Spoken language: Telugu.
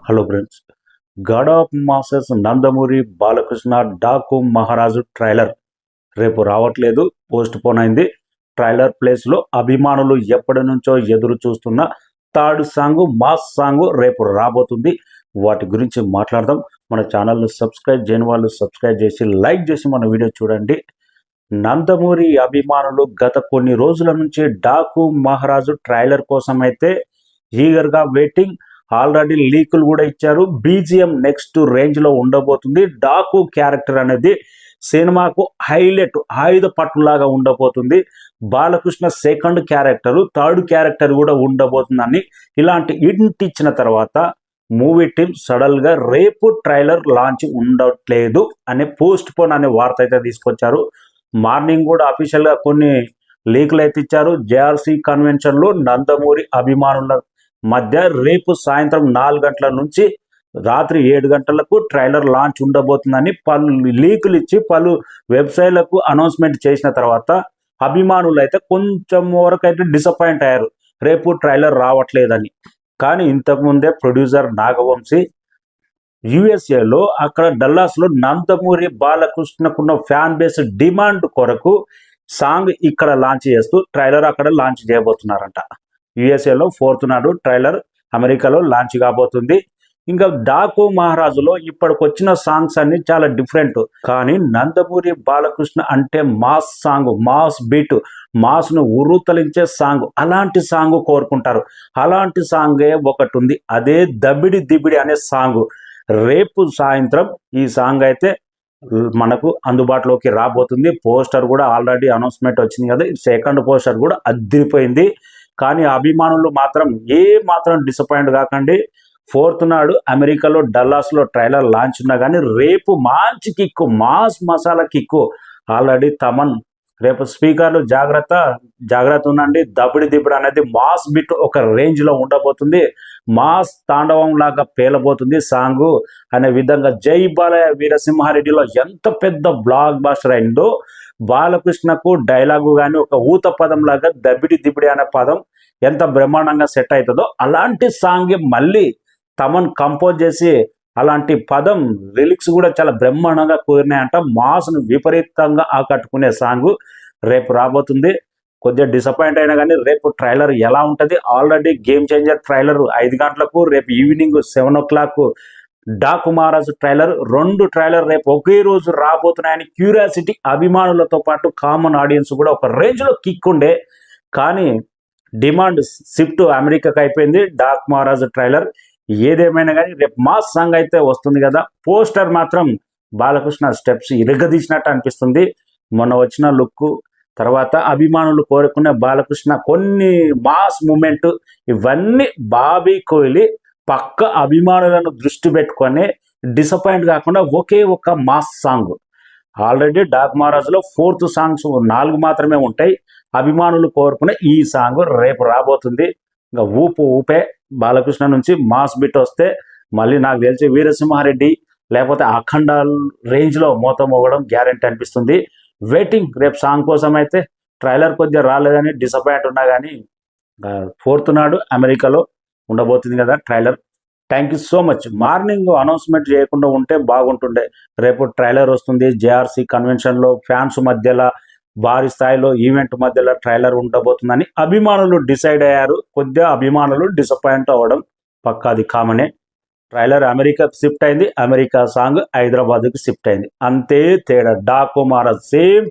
Hello friends, God of masses Nandamuri Balakrishna Daaku మహారాజు ట్రైలర్ రేపు రావట్లేదు, పోస్ట్ పోన్ అయింది. ట్రైలర్ ప్లేస్లో అభిమానులు ఎప్పటి నుంచో ఎదురు చూస్తున్న థర్డ్ సాంగ్, మాస్ సాంగ్ రేపు రాబోతుంది. వాటి గురించి మాట్లాడదాం. మన ఛానల్ను సబ్స్క్రైబ్ చేయని వాళ్ళు సబ్స్క్రైబ్ చేసి లైక్ చేసి మన వీడియో చూడండి. నందమూరి అభిమానులు గత కొన్ని రోజుల నుంచి డాకు మహారాజు ట్రైలర్ కోసం అయితే ఈగర్గా వెయిటింగ్. ఆల్రెడీ లీకులు కూడా ఇచ్చారు. బీజిఎం నెక్స్ట్ రేంజ్లో ఉండబోతుంది. డాకు క్యారెక్టర్ అనేది సినిమాకు హైలైట్, ఆయుధ పట్టులాగా ఉండబోతుంది. Balakrishna second character, third character కూడా ఉండబోతుందని ఇలాంటి ఇంట్ ఇచ్చిన తర్వాత మూవీ టీమ్ సడన్గా రేపు ట్రైలర్ లాంచ్ ఉండట్లేదు అనే పోస్ట్ పోన్ అనే వార్త అయితే తీసుకొచ్చారు. మార్నింగ్ కూడా అఫీషియల్గా కొన్ని లీకులు అయితే ఇచ్చారు. జేఆర్సీ కన్వెన్షన్లో నందమూరి అభిమానుల మధ్య రేపు సాయంత్రం 4 గంటల నుంచి రాత్రి 7 గంటలకు ట్రైలర్ లాంచ్ ఉండబోతుందని పలు లీకులు ఇచ్చి పలు వెబ్సైట్లకు అనౌన్స్మెంట్ చేసిన తర్వాత అభిమానులు అయితే కొంచెం వరకు అయితే డిసప్పాయింట్ అయ్యారు, రేపు ట్రైలర్ రావట్లేదని. కానీ ఇంతకుముందే ప్రొడ్యూసర్ నాగవంశీ యుఎస్ఏలో అక్కడ డల్లాస్లో నందమూరి బాలకృష్ణకున్న ఫ్యాన్ బేస్ డిమాండ్ కొరకు సాంగ్ ఇక్కడ లాంచ్ చేస్తూ ట్రైలర్ అక్కడ లాంచ్ చేయబోతున్నారంట. యుఎస్ఏలో 4th నాడు ట్రైలర్ అమెరికాలో లాంచ్ కాబోతుంది. ఇంకా డాకు మహారాజులో ఇప్పటికొచ్చిన సాంగ్స్ అన్ని చాలా డిఫరెంట్. కానీ నందమూరి బాలకృష్ణ అంటే మాస్ సాంగ్, మాస్ బీట్, మాస్ను ఉర్రూతలించే సాంగ్, అలాంటి సాంగ్ కోరుకుంటారు. అలాంటి సాంగే ఒకటి ఉంది, అదే దబిడి దిబిడి అనే సాంగ్. రేపు సాయంత్రం ఈ సాంగ్ అయితే మనకు అందుబాటులోకి రాబోతుంది. పోస్టర్ కూడా ఆల్రెడీ అనౌన్స్మెంట్ వచ్చింది కదా, సెకండ్ పోస్టర్ కూడా అదిరిపోయింది. కానీ అభిమానులు మాత్రం డిసప్పాయింట్ కాకండి. 4th నాడు అమెరికాలో డల్లాస్లో ట్రైలర్ లాంచ్ ఉన్నా కానీ రేపు మంచి kick, mass masala kick. Already Thaman రేపు స్పీకర్లు జాగ్రత్త ఉండండి, దబిడి దిబిడి అనేది మాస్ బిట్ ఒక రేంజ్లో ఉండబోతుంది. మాస్ తాండవం లాగా పేలబోతుంది సాంగు అనే విధంగా. జై బాలయ్య వీరసింహారెడ్డిలో ఎంత పెద్ద బ్లాక్ బాస్టర్ అయిందో, బాలకృష్ణకు డైలాగు కానీ ఒక ఊత పదం లాగా దబిడి దిబిడి అనే పదం ఎంత బ్రహ్మాండంగా సెట్ అవుతుందో అలాంటి సాంగ్ మళ్ళీ తమన్ కంపోజ్ చేసి అలాంటి పదం లిరిక్స్ కూడా చాలా బ్రహ్మాండంగా కుదిరినాయంట. మాస్ను విపరీతంగా ఆకట్టుకునే సాంగ్ రేపు రాబోతుంది. కొద్దిగా డిసప్పాయింట్ అయినా కానీ రేపు ట్రైలర్ ఎలా ఉంటుంది, ఆల్రెడీ గేమ్ చేంజర్ ట్రైలర్ 5 గంటలకు, రేపు ఈవినింగ్ 7 o'clock డాకు మహారాజు ట్రైలర్, 2 ట్రైలర్ రేపు ఒకే రోజు రాబోతున్నాయని క్యూరియాసిటీ అభిమానులతో పాటు కామన్ ఆడియన్స్ కూడా ఒక రేంజ్లో కిక్ ఉండే. కానీ డిమాండ్ షిఫ్ట్ అమెరికాకి అయిపోయింది డాకు మహారాజు ట్రైలర్. ఏదేమైనా కానీ రేపు మాస్ సాంగ్ అయితే వస్తుంది కదా. పోస్టర్ మాత్రం బాలకృష్ణ స్టెప్స్ ఇరగదీసినట్టు అనిపిస్తుంది. మొన్న వచ్చిన లుక్ తర్వాత అభిమానులు కోరుకునే బాలకృష్ణ కొన్ని మాస్ మూమెంట్, ఇవన్నీ బాబీ కోహ్లీ పక్క అభిమానులను దృష్టి పెట్టుకొని డిసప్పాయింట్ కాకుండా ఒకే ఒక మాస్ సాంగ్. ఆల్రెడీ డాక్ మహారాజులో 4th సాంగ్స్ 4 మాత్రమే ఉంటాయి. అభిమానులు కోరుకునే ఈ సాంగ్ రేపు రాబోతుంది. ఇంకా ఊపే బాలకృష్ణ నుంచి మాస్ బిట్ వస్తే మళ్ళీ నాకు తెలిసి వీరసింహారెడ్డి లేకపోతే అఖండ రేంజ్లో మోత మోగడం గ్యారెంటీ అనిపిస్తుంది. వెయిటింగ్ రేపు సాంగ్ కోసం. అయితే ట్రైలర్ కొద్దిగా రాలేదని డిసప్పాయింట్ ఉన్నా కానీ 4th నాడు అమెరికాలో ఉండబోతుంది కదా trailer. Thank you so much. Morning announcement చేయకుండా ఉంటే బాగుంటుండే. రేపు ట్రైలర్ వస్తుంది. జేఆర్సీ కన్వెన్షన్లో ఫ్యాన్స్ మధ్యలో భారీ స్థాయిలో ఈవెంట్ మధ్యలో ట్రైలర్ ఉండబోతుందని అభిమానులు డిసైడ్ అయ్యారు. కొద్దిగా అభిమానులు డిసప్పాయింట్ అవ్వడం పక్కాది కామనే. ట్రైలర్ అమెరికాకి షిఫ్ట్ అయింది, అమెరికా సాంగ్ హైదరాబాద్కి షిఫ్ట్ అయింది, అంతే తేడా. డాకు మహారాజ్ సేమ్